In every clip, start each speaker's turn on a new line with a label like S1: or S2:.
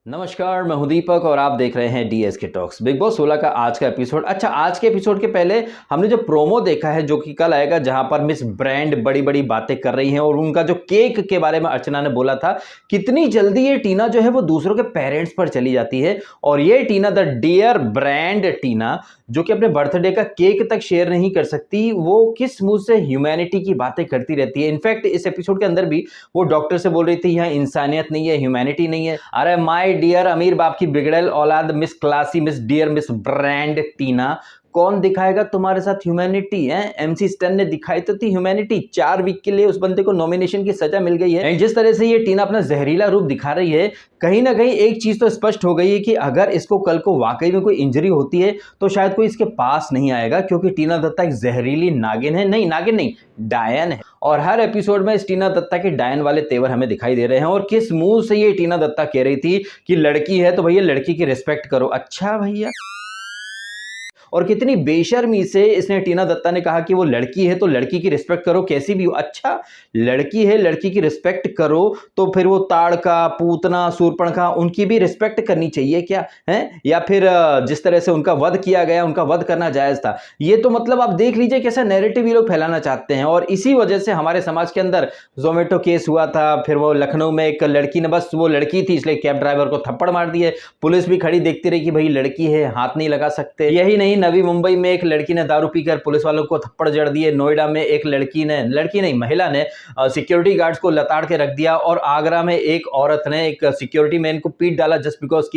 S1: नमस्कार, मैं हूं दीपक और आप देख रहे हैं डीएस के टॉक्स। बिग बॉस 16 का आज का एपिसोड। अच्छा, आज के एपिसोड के पहले हमने जो प्रोमो देखा है जो कि कल आएगा, जहां पर मिस ब्रांड बड़ी बड़ी बातें कर रही हैं और उनका जो केक के बारे में अर्चना ने बोला था, कितनी जल्दी ये टीना जो है वो दूसरों के पेरेंट्स पर चली जाती है। और ये टीना, द डियर ब्रांड टीना, जो कि अपने बर्थडे का केक तक शेयर नहीं कर सकती, वो किस मुंह से ह्यूमैनिटी की बातें करती रहती है। इनफैक्ट इस एपिसोड के अंदर भी वो डॉक्टर से बोल रही थी यहाँ इंसानियत नहीं है, ह्यूमैनिटी नहीं है। अरे माय डियर अमीर बाप की बिगड़ेल औलाद, miss classy, miss dear, miss brand Tina, कौन दिखाएगा तुम्हारे साथ ह्यूमैनिटी है? एमसी स्टैन ने दिखाई तो थी ह्यूमैनिटी। 4 वीक के लिए उस बंदे को नॉमिनेशन की सजा मिल गई है। एंड जिस तरह से ये टीना अपना जहरीला रूप दिखा रही है, कहीं ना कहीं एक चीज तो स्पष्ट हो गई है कि अगर इसको कल को वाकई में कोई इंजरी होती है तो शायद कोई इसके पास नहीं आएगा, क्योंकि टीना दत्ता एक जहरीली नागिन है। नहीं, नागिन नहीं, डायन है। और हर एपिसोड में इस टीना दत्ता के डायन वाले तेवर हमें दिखाई दे रहे हैं। और किस मुंह से ये टीना दत्ता कह रही थी कि लड़की है तो भैया लड़की की रिस्पेक्ट करो। अच्छा भैया, और कितनी बेशर्मी से इसने टीना दत्ता ने कहा कि वो लड़की है तो लड़की की रिस्पेक्ट करो, कैसी भी हो। अच्छा, लड़की है, लड़की की रिस्पेक्ट करो तो फिर वो ताड़का, पूतना, शूर्पणखा, उनकी भी रिस्पेक्ट करनी चाहिए क्या है? या फिर जिस तरह से उनका वध किया गया, उनका वध करना जायज था। ये तो मतलब आप देख लीजिए कैसा नैरेटिव ये लोग फैलाना चाहते हैं। और इसी वजह से हमारे समाज के अंदर जोमेटो केस हुआ था, फिर वो लखनऊ में एक लड़की ने, बस वो लड़की थी इसलिए कैब ड्राइवर को थप्पड़ मार दिए। पुलिस भी खड़ी देखती रही कि भाई लड़की है, हाथ नहीं लगा सकते। यही नहीं, नवी मुंबई में एक लड़की ने दारू पीकर पुलिस वालों को थप्पड़ जड़ दिए। नोएडा में एक महिला ने सिक्योरिटी गार्ड्स को लताड़ के रख दिया। और आगरा में एक औरत ने एक सिक्योरिटी मैन को पीट डाला जस्ट बिकॉज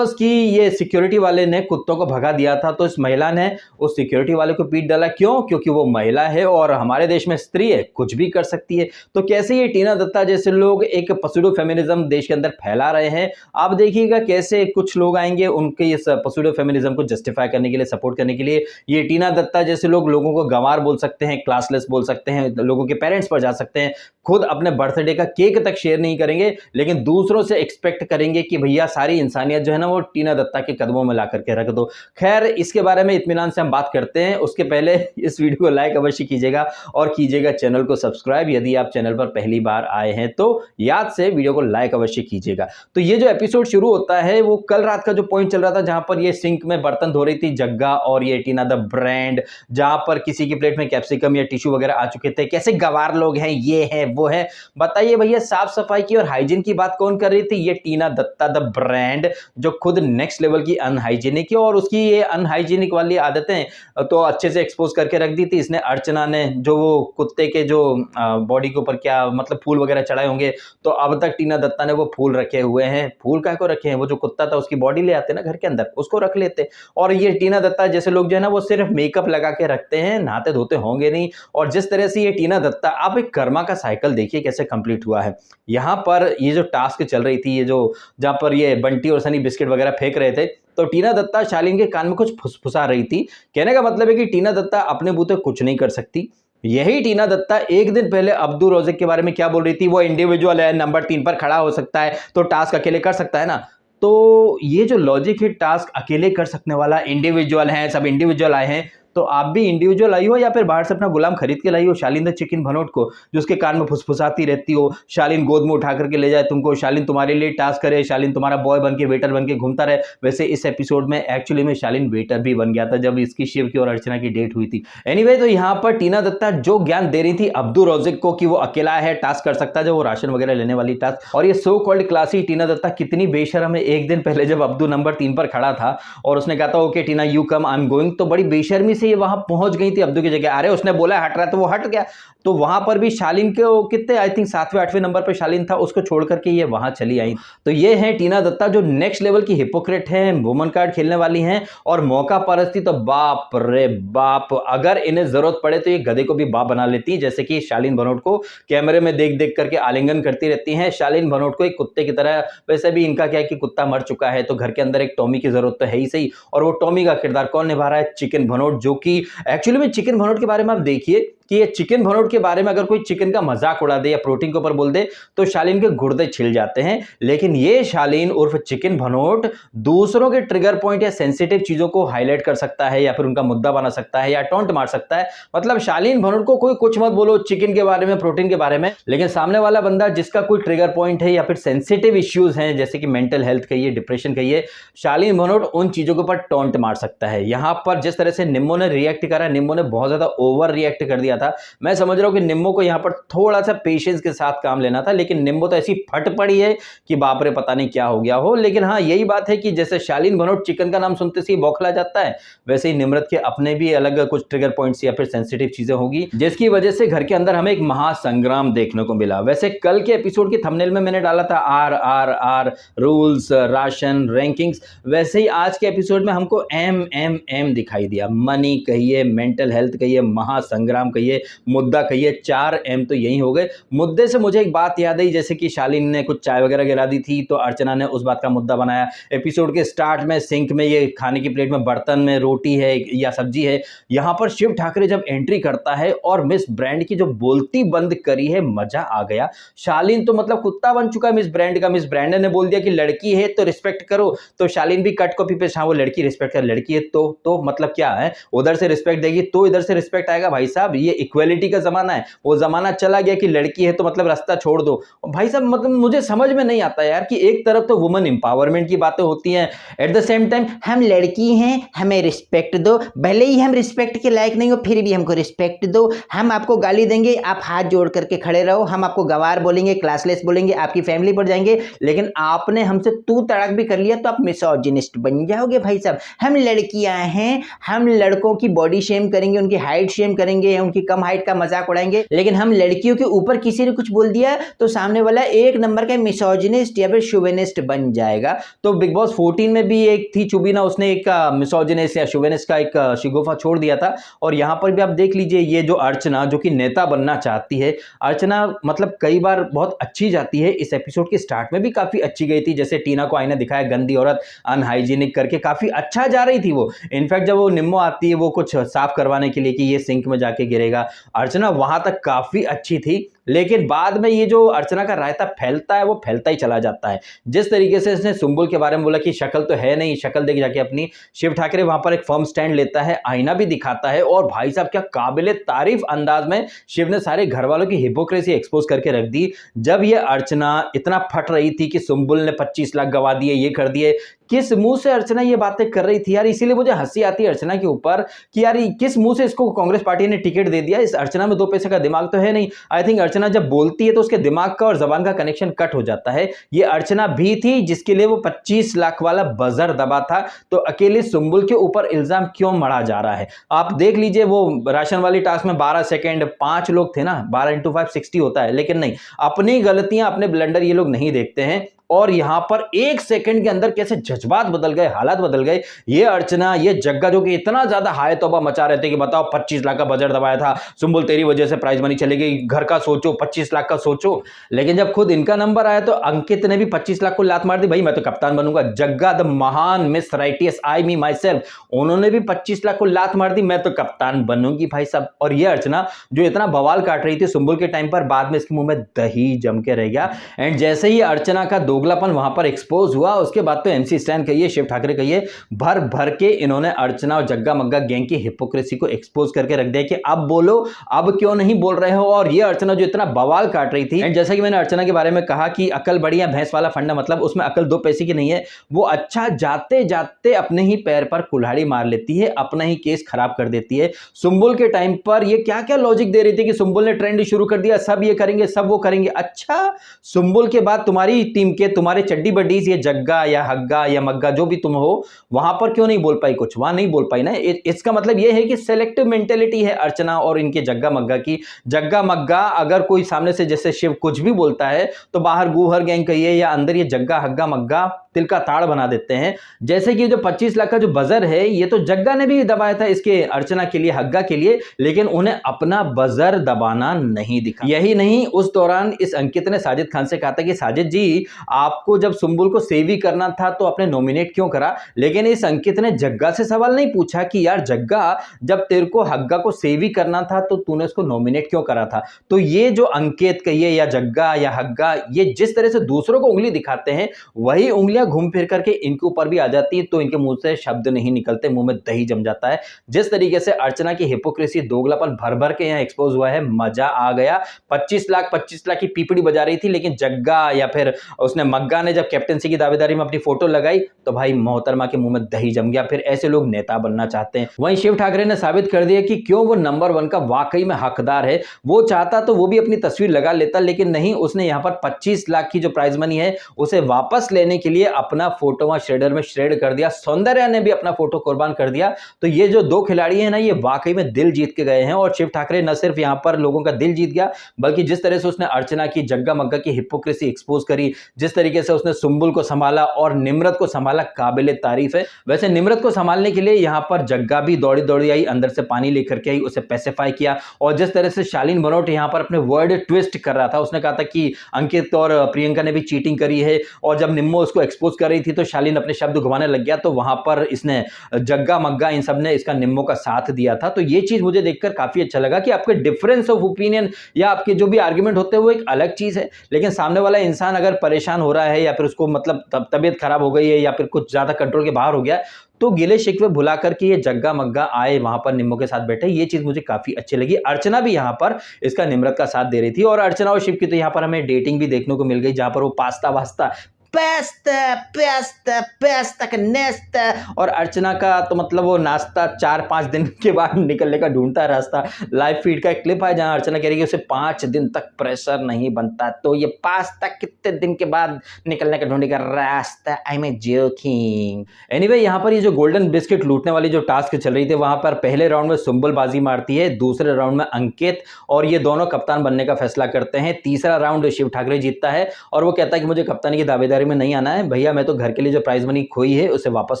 S1: की ये सिक्योरिटी वाले ने कुत्तों को भगा दिया था, तो इस महिला ने उस सिक्योरिटी वाले को पीट डाला। क्यों? क्योंकि वो महिला है और हमारे देश में स्त्री है, कुछ भी कर सकती है। तो कैसे ये टीना दत्ता जैसे लोग एक पसूडो फेमिनिज्म देश के अंदर फैला रहे हैं, आप देखिएगा कैसे कुछ लोग आएंगे उनके इस पसूडो फेमिनिज्म को जस्टिफाई करने के लिए, सपोर्ट करने के लिए। ये टीना दत्ता जैसे लोग लोगों को गंवार बोल सकते हैं, क्लासलेस बोल सकते हैं, लोगों के पेरेंट्स पर जा सकते हैं, खुद अपने बर्थडे का केक तक शेयर नहीं करेंगे, लेकिन दूसरों से एक्सपेक्ट करेंगे कि भैया सारी इंसानियत जो है ना वो टीना दत्ता के कदमों में ला करके रख दो। खैर, इसके बारे में इत्मीनान से हम बात करते हैं। उसके पहले इस वीडियो को लाइक अवश्य कीजिएगा और कीजिएगा चैनल को सब्सक्राइब। यदि आप चैनल पर पहली बार आए हैं तो याद से वीडियो को लाइक अवश्य कीजिएगा। तो ये जो एपिसोड शुरू होता है वो कल रात का जो पॉइंट चल रहा था, जहां पर ये सिंक में बर्तन धो रही थी जग्गा और ये टीना द ब्रांड, जहां पर किसी की प्लेट में कैप्सिकम या टिश्यू वगैरह आ चुके थे। कैसे गवार लोग हैं, ये है वो है। बताइए भैया, साफ सफाई की और हाइजीन की बात कौन कर रही थी? ये टीना दत्ता द ब्रांड, जो खुद नेक्स्ट लेवल की अनहाइजीनिक है। और उसकी ये अनहाइजीनिक वाली आदतें तो अच्छे से एक्सपोज करके रख दी थी इसने। अर्चना ने जो वो कुत्ते के जो बॉडी के ऊपर क्या मतलब फूल वगैरह चढ़ाए होंगे, तो अब तक टीना दत्ता ने वो फूल रखे हुए हैं। फूल क्या को रखे हैं? वो जो कुत्ता था उसकी बॉडी ले आते ना घर के अंदर, उसको रख लेते। और ये टीना दत्ता जैसे लोग जो है ना वो सिर्फ मेकअप लगा के रखते हैं, नहाते धोते होंगे नहीं। और जिस तरह से ये टीना दत्ता, आप एक कर्मा का साइकिल देखिए कैसे कंप्लीट हुआ है। यहां पर ये जो टास्क चल रही थी, ये जो जहां पर ये बंटी और सनी बिस्किट वगैरह फेंक रहे थे, तो टीना दत्ता शालीन के कान में कुछ फुसफुसा रही थी। कहने का मतलब है कि टीना दत्ता अपने बूते कुछ नहीं कर सकती। यही टीना दत्ता एक दिन पहले अब्दुल रोज़िक के बारे में क्या बोल रही थी? वो इंडिविजुअल है, नंबर 3 पर खड़ा हो सकता है, तो टास्क अकेले कर सकता है ना। तो ये जो लॉजिक है, टास्क अकेले कर सकने वाला, इंडिविजुअल है, सब इंडिविजुअल आए हैं, तो आप भी इंडिविजुअल आई हो या फिर बाहर से अपना गुलाम खरीद के लाई हो शालीन द चिकन भनोट को, जो उसके कान में फुसफुसाती रहती हो। शालीन गोद में उठा करके ले जाए तुमको, शालीन तुम्हारे लिए टास्क करे, शालीन तुम्हारा बॉय बन के, वेटर बन के घूमता रहे। वैसे इस एपिसोड में एक्चुअली में शालीन वेटर भी बन गया था जब इसकी शिव की और अर्चना की डेट हुई थी। एनीवे, तो यहाँ पर टीना दत्ता जो ज्ञान दे रही थी अब्दुल रोज़िक को कि वो अकेला है, टास्क कर सकता है, जो वो राशन वगैरह लेने वाली टास्क। और ये सो कॉल्ड क्लासी टीना दत्ता कितनी बेशर्म है। एक दिन पहले जब अब्दुल नंबर 3 पर खड़ा था और उसने कहा था okay Tina you come, I am going, तो बड़ी बेशर्मी से ये वहां पहुंच गई थी अब्दू की जगह। अरे उसने बोला हट रहा है तो वो हट गया। तो वहां पर भी शालीन के कितने, आई थिंक 7वें 8वें नंबर पे शालीन था, उसको छोड़ करके ये वहां चली आई। तो ये है टीना दत्ता जो नेक्स्ट लेवल की हिपोक्रेट है, वुमन कार्ड खेलने वाली हैं। और मौका परस्ती तो बाप रे बाप, अगर इन्हें जरूरत पड़े तो ये गधे को भी बाप बना लेती, जैसे कि शालीन भनोट को कैमरे में देख देख करके आलिंगन करती रहती हैं। शालीन भनोट को एक कुत्ते की तरह, वैसे भी इनका क्या है कि कुत्ता मर चुका है तो घर के अंदर एक टॉमी की जरूरत तो है ही सही। और वो टॉमी का किरदार कौन निभा रहा है? चिकन भनोट, जो कि एक्चुअली में चिकन भनोट के बारे में आप देखिए, कि ये चिकन भनोट के बारे में अगर कोई चिकन का मजाक उड़ा दे या प्रोटीन के ऊपर बोल दे तो शालीन के गुर्दे छिल जाते हैं। लेकिन ये शालीन उर्फ चिकन भनोट दूसरों के ट्रिगर पॉइंट या सेंसिटिव चीजों को हाईलाइट कर सकता है या फिर उनका मुद्दा बना सकता है या टॉन्ट मार सकता है। मतलब शालीन भनोट को कोई कुछ मत बोलो चिकन के बारे में, प्रोटीन के बारे में, लेकिन सामने वाला बंदा जिसका कोई ट्रिगर पॉइंट है या फिर सेंसिटिव इश्यूज हैं जैसे कि मेंटल हेल्थ कहिए, डिप्रेशन कहिए, शालीन भनोट उन चीजों के ऊपर टॉन्ट मार सकता है। यहां पर जिस तरह से निम्मो ने रिएक्ट करा, निम्मो ने बहुत ज्यादा ओवर रिएक्ट कर दिया था। मैं समझ रहा हूं कि निम्मो को यहां पर थोड़ा सा पेशेंस के साथ काम लेना था, लेकिन निम्मो तो ऐसी फट पड़ी है कि बाप रे पता नहीं क्या हो गया हो। लेकिन हाँ यही बात है कि जैसे शालीन भनोट चिकन का नाम सुनते से ही बौखला जाता है, वैसे ही निम्रत के अपने भी अलग कुछ ट्रिगर पॉइंट्स या फिर सेंसिटिव चीजें होगी जिसकी वजह से घर के अंदर हमें एक महासंग्राम देखने को मिला। वैसे कल के एपिसोड की थंबनेल में मैंने डाला था RRR, रूल्स, राशन, रैंकिंग्स, वैसे ही आज के एपिसोड में हमको M दिखाई दिया। मनी कहिए, मेंटल हेल्थ कहिए, महासंग्राम कहिए, मुद्दा कहिए, 4 M तो यही हो गए। मुद्दे से मुझे एक बात याद आई, जैसे कि शालीन ने कुछ चाय वगैरह गिरा दी थी तो अर्चना ने उस बात का मुद्दा बनाया। एपिसोड के स्टार्ट में सिंक में ये खाने की प्लेट में बर्तन में रोटी है या सब्जी है, यहां पर शिव ठाकरे जब एंट्री करता है और मिस ब्रांड की जो बोलती बंद करी है, मजा आ गया। शालीन तो मतलब कुत्ता बन चुका है मिस ब्रांड का। मिस ब्रांड ने बोल दिया कि लड़की है तो रिस्पेक्ट करो, तो शालीन भी कट कॉपी पे हाँ वो लड़की रिस्पेक्ट कर, लड़की है तो मतलब क्या है, उधर से रिस्पेक्ट देगी तो इधर से रिस्पेक्ट आएगा। भाई साहब ये इक्वालिटी का जमाना है, वो जमाना चला गया कि लड़की है तो मतलब रास्ता छोड़ दो। भाई साहब मतलब मुझे समझ में नहीं आता यार कि एक तरफ तो वुमेन एम्पावरमेंट की बातें होती हैं, एट द सेम टाइम हम लड़की हैं हमें रिस्पेक्ट दो, भले ही हम रिस्पेक्ट के लायक नहीं हो फिर भी हमको रिस्पेक्ट दो, हम आपको गाली देंगे आप हाथ जोड़ करके खड़े रहो, हम आपको गवार बोलेंगे, क्लासलेस बोलेंगे, आपकी फैमिली पर जाएंगे, लेकिन आपने हमसे तू तड़क भी कर लिया तो आप मिसोजिनिस्ट बन जाओगे। भाई साहब हम लड़कियां हैं, हम लड़कों की बॉडी शेम करेंगे, उनकी हाइट शेम करेंगे, उनकी कम हाइट का मजाक उड़ाएंगे, लेकिन हम लड़कियों के ऊपर किसी ने कुछ बोल दिया तो सामने वाला एक नंबर का मिसोजिनिस्ट या फिर शोवेनिस्ट बन जाएगा। तो बिग बॉस 14 में भी एक थी चुबीना, उसने एक मिसोजिनिस्ट या शोवेनिस्ट का एक शिगोफा छोड़ दिया था। और यहां पर भी आप देख लीजिए ये जो अर्चना जो कि नेता बनना चाहती है, अर्चना मतलब कई बार बहुत अच्छी जाती है। इस एपिसोड के स्टार्ट में भी काफी अच्छी गई थी, जैसे टीना को आईने दिखाया गंदी औरत, अनहाइजीनिक करके काफी अच्छा जा रही थी वो। इनफैक्ट जब वो निम्मो आती है वो कुछ साफ करवाने के लिए कि ये सिंक में जाके गिरेगा, अर्चना वहां तक काफी अच्छी थी। लेकिन बाद में ये जो अर्चना का रायता फैलता है वो फैलता ही चला जाता है। जिस तरीके से इसने सुंबुल के बारे में बोला कि शक्ल तो है नहीं, शक्ल देख जाके अपनी, शिव ठाकरे वहां पर एक फर्म स्टैंड लेता है, आईना भी दिखाता है और भाई साहब क्या काबिले तारीफ अंदाज में शिव ने सारे घर वालों की हिपोक्रेसी एक्सपोज करके रख दी। जब ये अर्चना इतना फट रही थी कि सुंबुल ने 25 लाख गवा दिए, ये कर दिए, किस मुंह से अर्चना ये बातें कर रही थी यार। इसीलिए मुझे हंसी आती है अर्चना के ऊपर कि यार किस मुंह से इसको कांग्रेस पार्टी ने टिकट दे दिया। इस अर्चना में 2 पैसे का दिमाग तो है नहीं। आई थिंक अर्चना जब बोलती है तो उसके दिमाग का और जबान का कनेक्शन कट हो जाता है। ये अर्चना भी थी जिसके लिए वो 25 लाख वाला बजर दबा था, तो अकेले सुंबुल के ऊपर इल्जाम क्यों मढ़ा जा रहा है। आप देख लीजिए वो राशन वाली टास्क में 12 सेकंड 5 लोग थे ना, 12 × 5 60 होता है, लेकिन नहीं, अपनी गलतियां अपने ब्लंडर ये लोग नहीं देखते हैं। और यहां पर 1 सेकंड के अंदर कैसे जज्बात बदल गए, हालात बदल गए। ये अर्चना, ये जग्गा जो कि इतना ज्यादा हाय तौबा मचा रहे थे कि बताओ 25 लाख का बजट दबाया था, सुंबुल तेरी वजह से प्राइज मनी चली गई, घर का सोचो, 25 लाख का सोचो। लेकिन जब खुद इनका नंबर आया तो अंकित ने भी 25 लाख को लात मार दी, भाई मैं तो कप्तान बनूंगा। जग्गा द महान miss righteous I me my self, उन्होंने भी 25 लाख को लात मार दी, मैं तो कप्तान बनूंगी भाई साहब। और ये अर्चना जो इतना बवाल काट रही थी सुंबुल के टाइम पर, बाद में इसके मुंह में दही जम के रह गया। एंड जैसे ही अर्चना का दोगलापन वहां पर एक्सपोज हुआ, उसके बाद तो MC स्टैन कहिए, शिव ठाकरे कहिए, भर भर के इन्होंने अर्चना और जग्गा मग्गा गैंग की हिपोक्रेसी को एक्सपोज करके रख दिया कि अब बोलो, अब क्यों नहीं बोल रहे हो। और ये अर्चना जो इतना बवाल काट रही थी, एंड जैसा कि मैंने अर्चना के बारे में कहा कि अकल बढ़िया भैंस वाला फंडा, मतलब उसमें अकल 2 पैसे की नहीं है। वो अच्छा जाते जाते अपने ही पैर पर कुल्हाड़ी मार लेती है, अपना ही केस खराब कर देती है। सुंबुल के टाइम पर ये क्या क्या लॉजिक दे रही थी कि सुंबुल ने ट्रेंड शुरू कर दिया, सब ये करेंगे, सब वो करेंगे। अच्छा, सुंबुल के बाद तुम्हारी टीम के तुम्हारे चड्डी बड्डीज ये जग्गा या हग्गा या मग्गा जो भी तुम हो, वहां पर क्यों नहीं बोल पाई, कुछ वहां नहीं बोल पाई ना। इसका मतलब ये है कि सेलेक्टिव मेंटेलिटी है अर्चना और इनके जग्गा मग्गा की। जग्गा मग्गा अगर कोई सामने से जैसे शिव कुछ भी बोलता है तो बाहर गूहर गैंग कहिए या अंदर ये जग्गा हग्गा मग्गा तिल का ताड़ बना देते हैं। जैसे कि जो 25 लाख का जो बजर है ये तो जग्गा ने भी दबाया था इसके अर्चना के लिए, हग्गा के लिए, लेकिन उन्हें अपना बजर दबाना नहीं दिखा। यही नहीं, उस दौरान इस अंकित ने साजिद खान से कहा था कि साजिद जी आपको जब सुंबुल को सेव ही करना था तो आपने नॉमिनेट क्यों करा। लेकिन इस अंकित ने जग्गा से सवाल नहीं पूछा कि यार जग्गा, जब तेरे को हग्गा को सेव ही करना था तो तूने उसको नॉमिनेट क्यों करा था। तो ये जो अंकित कहिए या जग्गा या हग्गा, ये जिस तरह से दूसरों को उंगली दिखाते हैं वही उंगलियां घूम फिर करके इनके ऊपर भी आ जाती है, तो इनके मुंह से शब्द नहीं निकलते, मुंह में दही जम जाता है। जिस तरीके से अर्चना की हिपोक्रेसी, दोगलापन भर भर के यहाँ एक्सपोज हुआ है, मजा आ गया। 25 लाख की पीपड़ी बजा रही थी, लेकिन जग्गा या फिर उसने मग्गा ने जब कैप्टनसी की दावेदारी में अपनी फोटो लगाई तो भाई मोहतरमा के मुंह में दही जम गया। फिर ऐसे लोग नेता बनना चाहते हैं। वहीं शिव ठाकरे ने साबित कर दिया कि क्यों वो नंबर 1 का वाकई में हकदार है। वो चाहता तो वो भी अपनी तस्वीर लगा लेता, लेकिन नहीं, उसने यहां पर 25 लाख की जो प्राइज मनी है उसे वापस लेने के लिए अपना फोटो वहां श्रेडर में श्रेड कर दिया। सौंदर्या ने भी अपना फोटो कुर्बान कर दिया। तो ये जो दो खिलाड़ी हैं ना, ये वाकई में दिल जीत के गए हैं। और शिव ठाकरे न सिर्फ यहां पर लोगों का दिल जीत गया, बल्कि जिस तरह से उसने अर्चना की, जग्गा मग्गा की हिपोक्रेसी एक्सपोज करी, जिस तरीके से उसने सुंबुल को संभाला और निम्रत को संभाला, काबिले तारीफ है। वैसे निम्रत को संभालने के लिए यहां पर जग्गा भी दौड़ी दौड़ी आई, अंदर से पानी लेकर के आई, उसे पैसिफाई किया। और जिस तरह से शालीन बनोट यहां पर अपने वर्ड ट्विस्ट कर रहा था, उसने कहा था कि अंकित और प्रियंका ने भी चीटिंग करी है, और जब निम्मो उसको एक्सपोज कर रही थी तो शालीन अपने शब्द घुमाने लग गया, तो वहां पर इसने जग्गा मग्गा इन सब ने इसका निम्मो का साथ दिया था। तो ये चीज मुझे देखकर काफी अच्छा लगा कि आपके डिफरेंस ऑफ ओपिनियन या आपके जो भी आर्ग्यूमेंट होते हैं वो एक अलग चीज है, लेकिन सामने वाला इंसान अगर परेशान हो रहा है या फिर उसको मतलब तबीयत खराब हो गई है या फिर कुछ ज्यादा कंट्रोल के बाहर हो गया, तो गिले शिकवे भुला करके ये जग्गा मग्गा आए वहां पर निम्मो के साथ बैठे। ये चीज मुझे काफी अच्छी लगी। अर्चना भी यहां पर इसका निम्रत का साथ दे रही थी, और अर्चना और शिव की तो यहां पर हमें डेटिंग भी देखने को मिल गई, जहां पर वो पास्ता वास्ता पेस्ता पेस्ता पेस्ता का नेस्ता, और अर्चना का तो मतलब वो नाश्ता 4-5 दिन के बाद निकलने का ढूंढता है रास्ता। लाइव फीड का एक क्लिप है जहां अर्चना कह रही है उसे 5 दिन तक प्रेशर नहीं बनता, तो ये पास्ता कितने दिन के बाद निकलने का ढूंढेगा रास्ता। I am joking. एनीवे, यहां पर ये जो गोल्डन बिस्किट लूटने वाली जो टास्क चल रही थी, वहां पर पहले राउंड में सुंबुल बाजी मारती है, दूसरे राउंड में अंकित, और ये दोनों कप्तान बनने का फैसला करते हैं। तीसरा राउंड शिव ठाकरे जीतता है और वो कहता है कि मुझे कप्तानी की दावेदारी में नहीं आना है भैया, मैं तो घर के लिए जो प्राइज मनी खोई है उसे वापस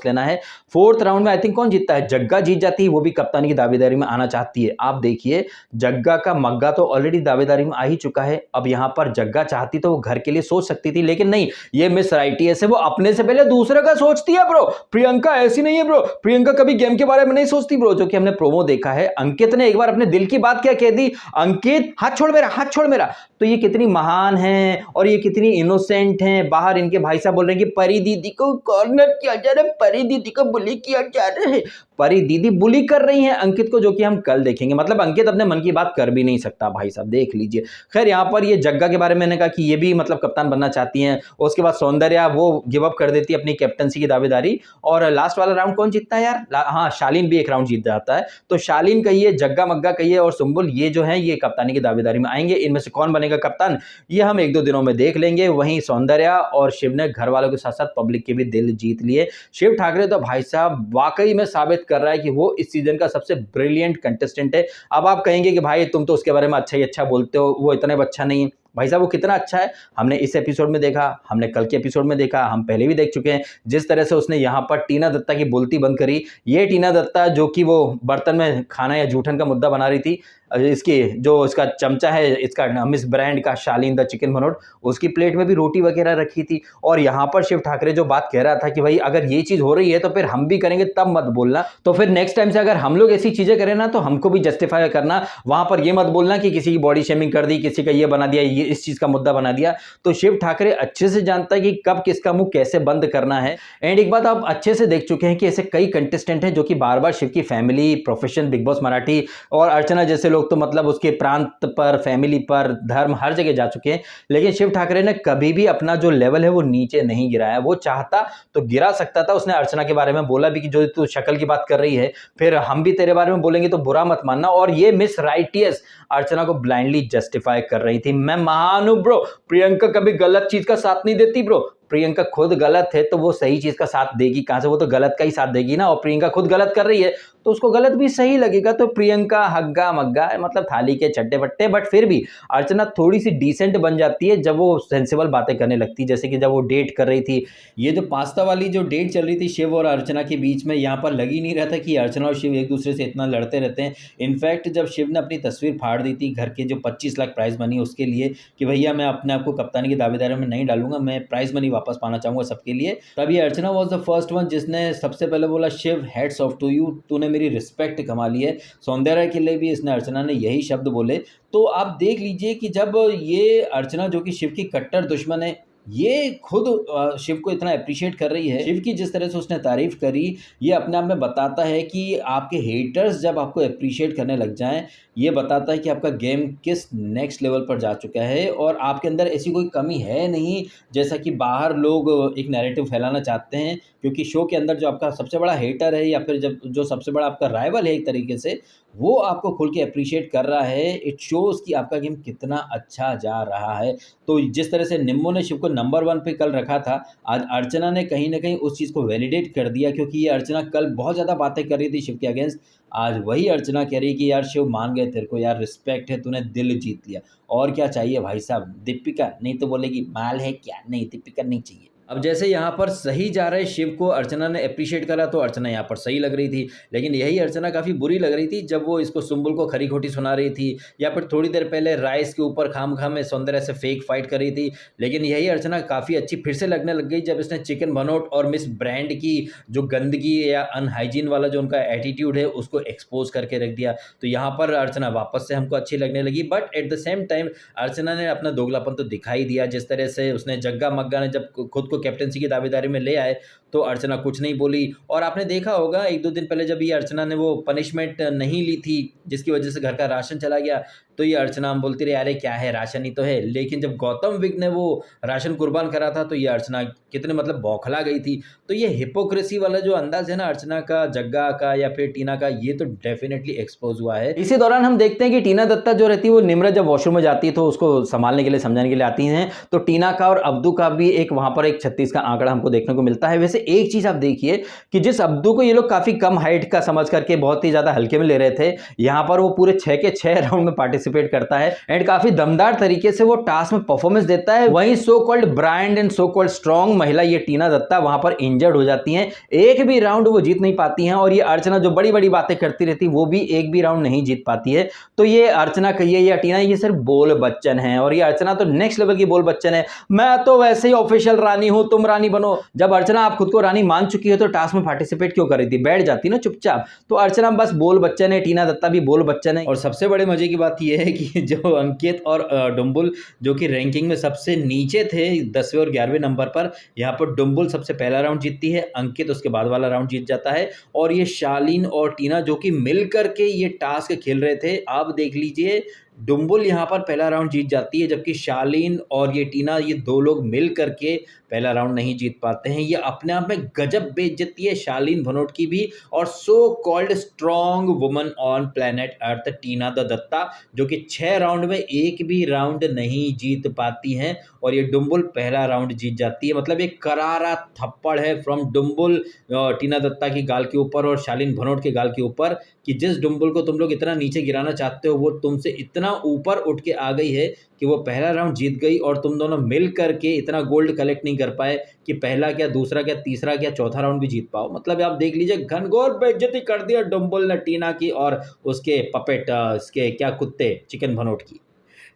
S1: लेना है। फोर्थ राउंड में आई थिंक कौन जीतता है, जग्गा जीत जाती है, वो भी कप्तानी की दावेदारी में आना चाहती है। आप देखिए, जग्गा का मग्गा तो ऑलरेडी दावेदारी में आ ही चुका है। अब यहां पर जग्गा चाहती तो वो घर के लिए सोच सकती थी, लेकिन नहीं, ये मिस राइटियस है, वो अपने से पहले दूसरे का सोचती है ब्रो। प्रियंका ऐसी नहीं है ब्रो, प्रियंका कभी गेम के बारे में नहीं सोचती ब्रो, जो कि हमने प्रोमो देखा है। अंकित ने एक बार अपने दिल की बात क्या कह दी, अंकित हाथ छोड़ मेरा, हाथ छोड़ मेरा। तो ये कितनी महान है और ये कितनी इनोसेंट है। बाहर इनके भाई साहब बोल रहे हैं कि परी दीदी को कॉर्नर किया जा रहा है, परी दीदी को बुली किया जा रहा है। परी दीदी बुली कर रही हैं अंकित को, जो कि हम कल देखेंगे। मतलब अंकित अपने मन की बात कर भी नहीं सकता भाई साहब, देख लीजिए। खैर, यहाँ पर ये जग्गा के बारे में मैंने कहा कि ये भी मतलब कप्तान बनना चाहती हैं। उसके बाद सौंदर्या वो गिव अप कर देती है अपनी कैप्टनसी की दावेदारी। और लास्ट वाला राउंड कौन जीतता है यार, हाँ, शालीन भी एक राउंड जीत जाता है। तो शालीन कहिए, जग्गा मग्गा कहिए और सुंबुल, ये जो है ये कप्तानी की दावेदारी में आएंगे। इनमें से कौन बनेगा कप्तान, ये हम 1-2 दिनों में देख लेंगे। वहीं सौंदर्या और शिव ने घर वालों के साथ साथ पब्लिक के भी दिल जीत लिए। शिव ठाकरे तो भाई साहब वाकई में साबित कर रहा है कि वो इस सीजन का सबसे ब्रिलियंट कंटेस्टेंट है। अब आप कहेंगे कि भाई तुम तो उसके बारे में अच्छा ही अच्छा बोलते हो, वो इतना अच्छा नहीं है। भाई साहब वो कितना अच्छा है, हमने इस एपिसोड में देखा, हमने कल के एपिसोड में देखा, हम पहले भी देख चुके हैं। जिस तरह से उसने यहाँ पर टीना दत्ता की बोलती बंद करी, ये टीना दत्ता जो कि वो बर्तन में खाना या जूठन का मुद्दा बना रही थी, इसकी जो इसका चमचा है, इसका मिस ब्रांड का शालीन द चिकन बनोट, उसकी प्लेट में भी रोटी वगैरह रखी थी। और यहाँ पर शिव ठाकरे जो बात कह रहा था कि भाई अगर ये चीज़ हो रही है तो फिर हम भी करेंगे, तब मत बोलना। तो फिर नेक्स्ट टाइम से अगर हम लोग ऐसी चीज़ें करें ना तो हमको भी जस्टिफाई करना, वहाँ पर ये मत बोलना कि किसी की बॉडी शेमिंग कर दी, किसी का ये बना दिया, ये इस चीज़ का मुद्दा बना दिया। तो शिव ठाकरे अच्छे से जानता है कि कब किसका मुंह कैसे बंद करना है। एंड एक बात आप अच्छे से देख चुके हैं कि ऐसे कई कंटेस्टेंट हैं जो कि बार बार शिव की family, profession, big boss Marathi और अर्चना जैसे लोग तो मतलब उसके प्रांत पर, फैमिली पर, धर्म, हर जगह जा चुके हैं। लेकिन शिव ठाकरे ने कभी भी अपना जो लेवल है वो नीचे नहीं गिराया। वो चाहता तो गिरा सकता था। उसने अर्चना के बारे में बोला भी कि जो तू शक्ल की बात कर रही है, फिर हम भी तेरे बारे में बोलेंगे तो बुरा मत मानना। और ये मिस राइटियस अर्चना को ब्लाइंडली जस्टिफाई कर रही थी। मैं महान हूं ब्रो, प्रियंका कभी गलत चीज का साथ नहीं देती ब्रो, प्रियंका खुद गलत है तो वो सही चीज का साथ देगी कहां से, वो तो गलत का ही साथ देगी ना। और प्रियंका खुद गलत कर रही है तो उसको गलत भी सही लगेगा। तो प्रियंका हग्गा मग्गा मतलब थाली के चट्टे बट्टे। बट फिर भी अर्चना थोड़ी सी डिसेंट बन जाती है जब वो सेंसिबल बातें करने लगती है, जैसे कि जब वो डेट कर रही थी, ये जो पास्ता वाली जो डेट चल रही थी शिव और अर्चना के बीच में, यहाँ पर लग ही नहीं रहा था कि अर्चना और शिव एक दूसरे से इतना लड़ते रहते हैं। इनफैक्ट जब शिव ने अपनी तस्वीर फाड़ दी थी घर के जो 25 लाख प्राइज मनी उसके लिए कि भैया मैं अपने आप को कप्तानी की दावेदारी में नहीं डालूंगा, मैं प्राइज मनी वापस पाना चाहूंगा सबके लिए, तभी Archana was the first one जिसने सबसे पहले बोला Shiv hats off to you, तूने मेरी रिस्पेक्ट कमा ली है। सौंदर्य के लिए भी इसने अर्चना ने यही शब्द बोले। तो आप देख लीजिए कि जब ये अर्चना जो कि शिव की कट्टर दुश्मन है, ये खुद शिव को इतना अप्रिशिएट कर रही है, शिव की जिस तरह से उसने तारीफ करी, ये अपने आप में बताता है कि आपके हेटर्स जब आपको अप्रिशिएट करने लग जाएं, ये बताता है कि आपका गेम किस नेक्स्ट लेवल पर जा चुका है और आपके अंदर ऐसी कोई कमी है नहीं जैसा कि बाहर लोग एक नैरेटिव फैलाना चाहते हैं। क्योंकि शो के अंदर जो आपका सबसे बड़ा हेटर है या फिर जब जो सबसे बड़ा आपका राइवल है एक तरीके से, वो आपको खुल के अप्रिशिएट कर रहा है, इट शोज़ कि आपका गेम कितना अच्छा जा रहा है। तो जिस तरह से निम्मो ने शिव को नंबर 1 पे कल रखा था, आज अर्चना ने कहीं न कहीं उस चीज़ को वैलिडेट कर दिया। क्योंकि ये अर्चना कल बहुत ज़्यादा बातें कर रही थी शिव के अगेंस्ट, आज वही अर्चना कह रही कि यार शिव मान गए तेरे को, यार रिस्पेक्ट है, तूने दिल जीत लिया, और क्या चाहिए भाई साहब। दीपिका नहीं तो बोलेगी माल है क्या, नहीं दीपिका नहीं चाहिए। अब जैसे यहाँ पर सही जा रहे शिव को अर्चना ने अप्रिशिएट करा तो अर्चना यहाँ पर सही लग रही थी, लेकिन यही अर्चना काफ़ी बुरी लग रही थी जब वो इसको सुम्बुल को खरी खोटी सुना रही थी, या फिर थोड़ी देर पहले राइस के ऊपर खाम में सौंदर्य से फेक फाइट कर रही थी। लेकिन यही अर्चना काफ़ी अच्छी फिर से लगने लग गई जब इसने चिकन भनोट और मिस ब्रांड की जो गंदगी या अनहाइजीन वाला जो उनका एटीट्यूड है उसको एक्सपोज करके रख दिया। तो यहाँ पर अर्चना वापस से हमको अच्छी लगने लगी। But at the same time Archana ने अपना दोगलापन तो दिखाई दिया, जिस तरह से उसने जग्गा मग्गा ने जब खुद को कैप्टनसी की दावेदारी में ले आए तो अर्चना कुछ नहीं बोली। और आपने देखा होगा 1-2 दिन पहले जब ये अर्चना ने वो पनिशमेंट नहीं ली थी जिसकी वजह से घर का राशन चला गया, तो ये अर्चना हम बोलती रही अरे क्या है राशन ही तो है। लेकिन जब गौतम विग ने वो राशन कुर्बान करा था तो ये अर्चना कितने मतलब बौखला गई थी। तो ये हिपोक्रेसी वाला जो अंदाज है ना अर्चना का, जग्गा का या फिर टीना का, ये तो डेफिनेटली एक्सपोज हुआ है। इसी दौरान हम देखते हैं कि टीना दत्ता जो रहती है वो निम्रत जब वॉशरूम में जाती है तो उसको संभालने के लिए समझाने के लिए आती हैं, तो टीना का और अब्दू का भी एक वहां पर एक 36 का आंकड़ा हमको देखने को मिलता है। वैसे एक चीज आप देखिए कि जिस अब्दू को ये लोग काफी कम हाइट का समझ करके बहुत ही ज्यादा हल्के में ले रहे थे, यहाँ पर वो पूरे 6 के 6 राउंड में पार्टिसिपेट करता है एंड काफी दमदार तरीके से वो टास्क में परफॉर्मेंस देता है। वहीं so called brand and so called strong महिला ये टीना दत्ता वहां पर इंजर्ड हो जाती हैं, एक भी राउंड वो जीत नहीं पाती हैं। और ये अर्चना जो बड़ी बड़ी बातें करती रहती वो भी एक भी राउंड नहीं जीत पाती है। तो ये अर्चना कहिए या टीना, ये सिर्फ बोल बच्चन है और ये अर्चना तो नेक्स्ट लेवल की बोल बच्चन है। मैं तो वैसे ही ऑफिशियल रानी हूं, तुम रानी बनो। जब अर्चना आप खुद को रानी मान चुकी है तो टास्क में पार्टिसिपेट क्यों कर रही थी, बैठ जाती ना चुपचाप। तो अर्चना बस बोल बच्चन है, टीना दत्ता भी बोल बच्चन है। और सबसे बड़े मजे की बात यह है कि जो अंकित और डुम्बुल जो कि रैंकिंग में सबसे नीचे थे 10वें और 11वें नंबर पर, यहाँ पर डुम्बुल सबसे पहला राउंड जीतती है, अंकित उसके बाद वाला राउंड जीत जाता है। और ये शालीन और टीना जो कि मिल करके ये टास्क खेल रहे थे, आप देख लीजिए डुम्बुल यहाँ पर पहला राउंड जीत जाती है, जबकि शालीन और ये टीना ये दो लोग मिल करके पहला राउंड नहीं जीत पाते हैं। ये अपने आप में गजब बेइज्जती है शालीन भनोट की भी, और so called strong woman on planet earth Tina the Datta जो कि 6 राउंड में एक भी राउंड नहीं जीत पाती हैं, और ये डुम्बुल पहला राउंड जीत जाती है। मतलब एक करारा थप्पड़ है फ्रॉम डुम्बुल टीना दत्ता की गाल के ऊपर और शालीन भनोट के गाल के ऊपर कि जिस डुम्बुल को तुम लोग इतना नीचे गिराना चाहते हो वो तुमसे इतना ऊपर उठ के आ गई है कि वो पहला राउंड जीत गई, और तुम दोनों मिल करके इतना गोल्ड कलेक्ट नहीं कर पाए कि पहला क्या, दूसरा क्या, तीसरा क्या, चौथा राउंड भी जीत पाओ। मतलब आप देख लीजिए घनघोर बेइज्जती कर दिया डुम्बुल ने टीना की और उसके पपेट इसके क्या कुत्ते चिकन भनोट की।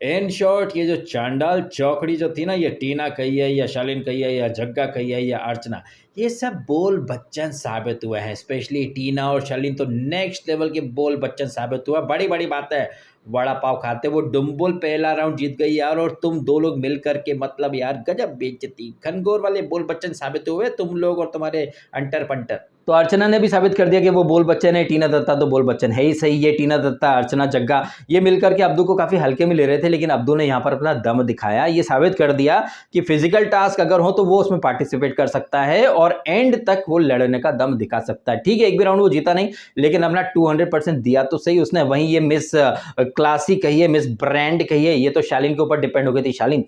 S1: इन शॉर्ट ये जो चांडाल चौकड़ी जो थी ना, ये टीना कही है या शालीन कही है या जग्गा कही है या अर्चना, ये सब बोल बच्चन साबित हुए हैं। स्पेशली टीना और शालीन तो नेक्स्ट लेवल के बोल बच्चन साबित हुआ। बड़ी बड़ी बात है, वड़ा पाव खाते वो डुम्बुल पहला राउंड जीत गई यार, और तुम दो लोग मिल करके मतलब यार गजब बेइज्जती, घनघोर वाले बोल बच्चन साबित हुए तुम लोग और तुम्हारे अंटर पंटर। तो अर्चना ने भी साबित कर दिया कि वो बोल बच्चन है, टीना दत्ता तो बोल बच्चन है ही सही। ये टीना दत्ता, अर्चना, जग्गा ये मिलकर के अब्दू को काफी हल्के में ले रहे थे, लेकिन अब्दू ने यहाँ पर अपना दम दिखाया। ये साबित कर दिया कि फिजिकल टास्क अगर हो तो वो उसमें पार्टिसिपेट कर सकता है और एंड तक वो लड़ने का दम दिखा सकता है। ठीक है, एक भी राउंड वो जीता नहीं, लेकिन अपना 200% दिया तो सही उसने। वहीं ये मिस क्लासी कहिए, मिस ब्रांड कहिए, ये तो शालीन के ऊपर डिपेंड हो गई थी। शालीन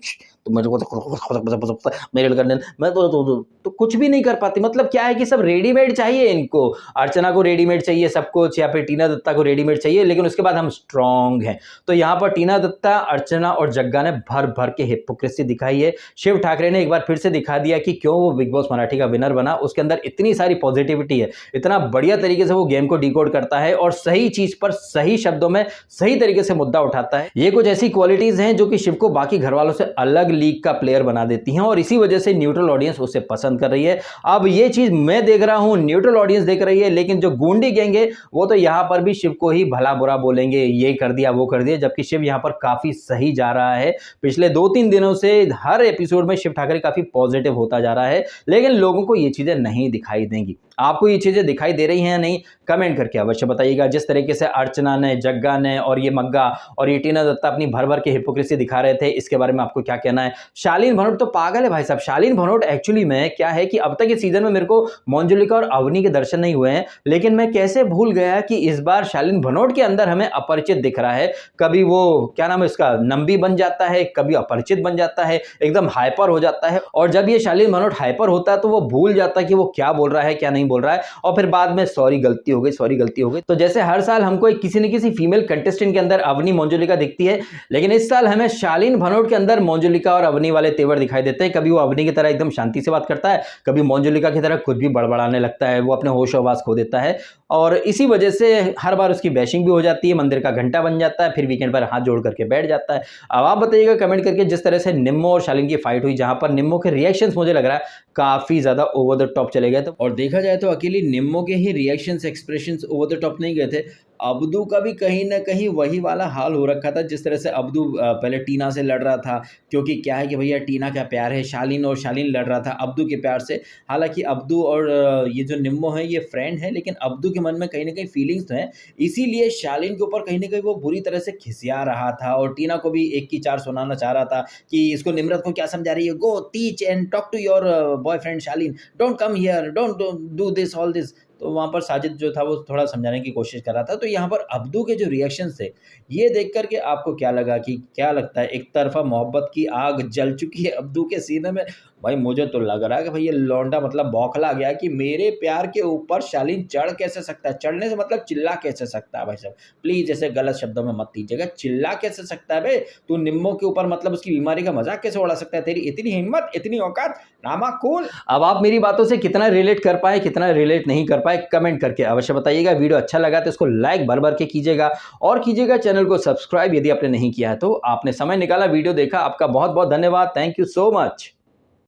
S1: तो मेरे को मेरे करने मैं तो कुछ भी नहीं कर पाती। मतलब क्या है कि सब रेडीमेड चाहिए इनको। अर्चना को रेडीमेड चाहिए सब कुछ, या फिर टीना दत्ता को रेडीमेड चाहिए, लेकिन उसके बाद हम स्ट्रांग हैं। तो यहाँ पर टीना दत्ता, अर्चना और जग्गा ने भर भर के हिपोक्रेसी दिखाई है। शिव ठाकरे ने एक बार फिर से दिखा दिया कि क्यों वो बिग बॉस मराठी का विनर बना। उसके अंदर इतनी सारी पॉजिटिविटी है, इतना बढ़िया तरीके से वो गेम को डिकोड करता है और सही चीज पर सही शब्दों में सही तरीके से मुद्दा उठाता है। ये कुछ ऐसी क्वालिटीज हैं जो कि शिव को बाकी घर वालों से अलग लीग का प्लेयर बना देती हैं, और इसी वजह से न्यूट्रल ऑडियंस उसे पसंद कर रही है। अब ये चीज मैं देख रहा हूं, न्यूट्रल ऑडियंस देख रही है, लेकिन जो गूंडी गैंग है वो तो यहां पर भी शिव को ही भला बुरा बोलेंगे, ये कर दिया वो कर दिया, जबकि शिव यहां पर काफी सही जा रहा है। पिछले 2-3 दिनों से हर एपिसोड में शिव ठाकरे काफी पॉजिटिव होता जा रहा है, लेकिन लोगों को ये चीजें नहीं दिखाई देंगी। आपको ये चीजें दिखाई दे रही हैं या नहीं, कमेंट करके अवश्य बताइएगा। जिस तरीके से अर्चना ने, जग्गा ने और ये मग्गा और ये टीना दत्ता अपनी भर भर के हिपोक्रेसी दिखा रहे थे, इसके बारे में आपको क्या कहना है। शालीन भनोट तो पागल है भाई साहब। शालीन भनोट एक्चुअली में क्या है कि अब तक इस सीजन में मेरे को मंजुलिका और अवनी के दर्शन नहीं हुए हैं, लेकिन मैं कैसे भूल गया कि इस बार शालीन भनोट के अंदर हमें अपरिचित दिख रहा है। कभी वो क्या नाम है उसका, नंबी बन जाता है, कभी अपरिचित बन जाता है, एकदम हाइपर हो जाता है। और जब ये शालीन भनोट हाइपर होता है तो वो भूल जाता है कि वो क्या बोल रहा है क्या नहीं बोल रहा है, और फिर बाद में सॉरी गलती हो गई, सॉरी गलती हो गई। तो जैसे हर साल हमको किसी न किसी फीमेल कंटेस्टेंट के अंदर अवनी मंजुलिका दिखती है, लेकिन इस साल हमें शालीन भनोट के अंदर मंजुलिका और अवनी वाले तेवर दिखाई देते हैं। कभी वो अवनी की तरह एकदम शांति से बात करता है, कभी मंजुलिका की तरह खुद भी बड़बड़ाने लगता है, वो अपने होश आवाज खो देता है, और इसी वजह से हर बार उसकी बैशिंग भी हो जाती है, मंदिर का घंटा बन जाता है, फिर वीकेंड पर हाथ जोड़ करके बैठ जाता है। अब आप बताइएगा कमेंट करके, जिस तरह से निम्मो और शालीन की फाइट हुई, जहां पर निम्मो के रिएक्शंस मुझे लग रहा है काफी ज्यादा ओवर द टॉप चले गए थे, और देखा जाए तो अकेली निम्मो के ही reactions, expressions over the top नहीं गए थे। अब्दू का भी कहीं ना कहीं वही वाला हाल हो रखा था। जिस तरह से अब्दू पहले टीना से लड़ रहा था, क्योंकि क्या है कि भैया टीना का प्यार है, शालीन और शालीन लड़ रहा था अब्दू के प्यार से। हालांकि अब्दू और ये जो निम्मो है ये फ्रेंड है, लेकिन अब्दू के मन में कहीं ना कहीं फीलिंग्स तो हैं, इसीलिए शालीन के ऊपर कहीं ना कहीं वो बुरी तरह से खिसिया रहा था, और टीना को भी एक की चार सुनाना चाह रहा था कि इसको निम्रत को क्या समझा रही है, go teach and talk to your boyfriend Shaleen, don't come here, don't do this all this. तो वहाँ पर साजिद जो था वो थोड़ा समझाने की कोशिश कर रहा था। तो यहाँ पर अब्दू के जो रिएक्शन थे, ये देख करके आपको क्या लगा, कि क्या लगता है, एक तरफा मोहब्बत की आग जल चुकी है अब्दू के सीने में। भाई मुझे तो लग रहा है कि भाई ये लौंडा मतलब बौखला गया कि मेरे प्यार के ऊपर शालीन चढ़ कैसे सकता है। चढ़ने से मतलब चिल्ला कैसे सकता है। भाई साहब प्लीज ऐसे गलत शब्दों में मत लीजिएगा, चिल्ला कैसे सकता है बे तू निम्मो के ऊपर, मतलब उसकी बीमारी का मजाक कैसे उड़ा सकता है, तेरी इतनी हिम्मत, इतनी औकात, नामा कूल। अब आप मेरी बातों से कितना रिलेट कर पाए, कितना रिलेट नहीं कर पाए, कमेंट करके अवश्य बताइएगा। वीडियो अच्छा लगा तो इसको लाइक भर भर के कीजिएगा, और कीजिएगा चैनल को सब्सक्राइब यदि आपने नहीं किया है तो। आपने समय निकाला, वीडियो देखा, आपका बहुत बहुत धन्यवाद। Thank you so much.